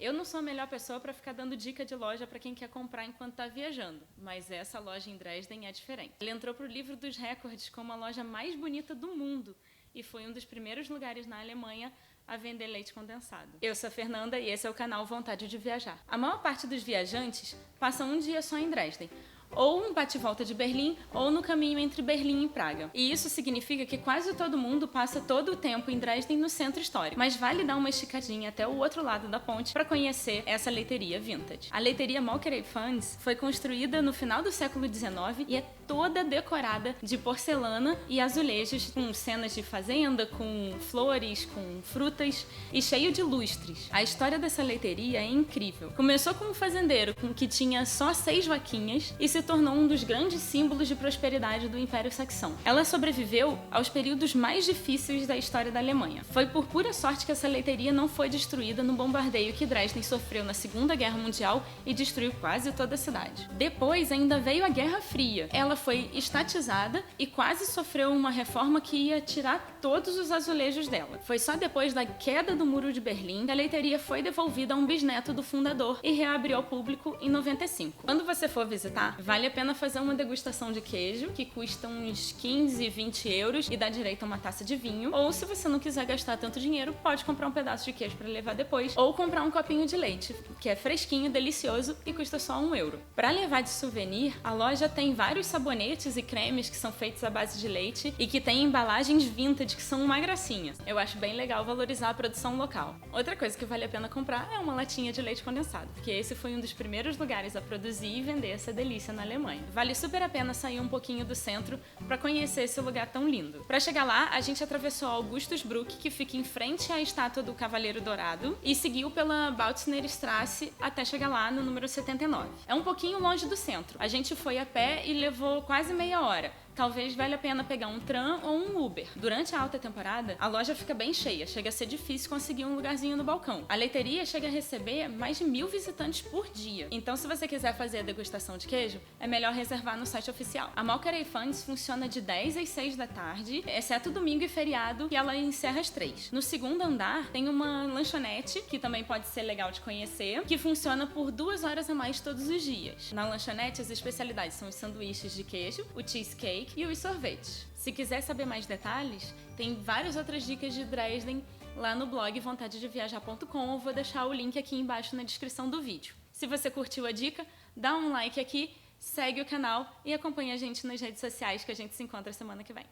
Eu não sou a melhor pessoa para ficar dando dica de loja para quem quer comprar enquanto está viajando, mas essa loja em Dresden é diferente. Ele entrou para o livro dos recordes como a loja mais bonita do mundo e foi um dos primeiros lugares na Alemanha a vender leite condensado. Eu sou a Fernanda e esse é o canal Vontade de Viajar. A maior parte dos viajantes passa um dia só em Dresden, ou um bate-volta de Berlim, ou no caminho entre Berlim e Praga. E isso significa que quase todo mundo passa todo o tempo em Dresden no centro histórico, mas vale dar uma esticadinha até o outro lado da ponte para conhecer essa leiteria vintage. A leiteria Molkerei Funds foi construída no final do século XIX e é toda decorada de porcelana e azulejos, com cenas de fazenda, com flores, com frutas e cheio de lustres. A história dessa leiteria é incrível. Começou com um fazendeiro que tinha só 6 vaquinhas e se tornou um dos grandes símbolos de prosperidade do Império Saxão. Ela sobreviveu aos períodos mais difíceis da história da Alemanha. Foi por pura sorte que essa leiteria não foi destruída no bombardeio que Dresden sofreu na Segunda Guerra Mundial e destruiu quase toda a cidade. Depois ainda veio a Guerra Fria. Ela foi estatizada e quase sofreu uma reforma que ia tirar todos os azulejos dela. Foi só depois da queda do Muro de Berlim que a leiteria foi devolvida a um bisneto do fundador e reabriu ao público em 95. Quando você for visitar, vale a pena fazer uma degustação de queijo, que custa uns 15, 20 euros e dá direito a uma taça de vinho. Ou se você não quiser gastar tanto dinheiro, pode comprar um pedaço de queijo para levar depois. Ou comprar um copinho de leite, que é fresquinho, delicioso e custa só 1 euro. Para levar de souvenir, a loja tem vários sabonetes e cremes que são feitos à base de leite e que tem embalagens vintage que são uma gracinha. Eu acho bem legal valorizar a produção local. Outra coisa que vale a pena comprar é uma latinha de leite condensado, porque esse foi um dos primeiros lugares a produzir e vender essa delícia na Alemanha. Vale super a pena sair um pouquinho do centro para conhecer esse lugar tão lindo. Para chegar lá, a gente atravessou Augustusbruck, que fica em frente à estátua do Cavaleiro Dourado, e seguiu pela Bautznerstraße até chegar lá no número 79. É um pouquinho longe do centro. A gente foi a pé e levou quase meia hora. Talvez valha a pena pegar um tram ou um Uber. Durante a alta temporada, a loja fica bem cheia, chega a ser difícil conseguir um lugarzinho no balcão. A leiteria chega a receber mais de 1000 visitantes por dia. Então, se você quiser fazer a degustação de queijo, é melhor reservar no site oficial. A Molkerei Funds funciona de 10 às 6 da tarde, exceto domingo e feriado, e ela encerra às 3. No segundo andar, tem uma lanchonete, que também pode ser legal de conhecer, que funciona por 2 horas a mais todos os dias. Na lanchonete, as especialidades são os sanduíches de queijo, o cheesecake e os sorvetes. Se quiser saber mais detalhes, tem várias outras dicas de Dresden lá no blog vontadedeviajar.com. Eu vou deixar o link aqui embaixo na descrição do vídeo. Se você curtiu a dica, dá um like aqui, segue o canal e acompanha a gente nas redes sociais que a gente se encontra semana que vem.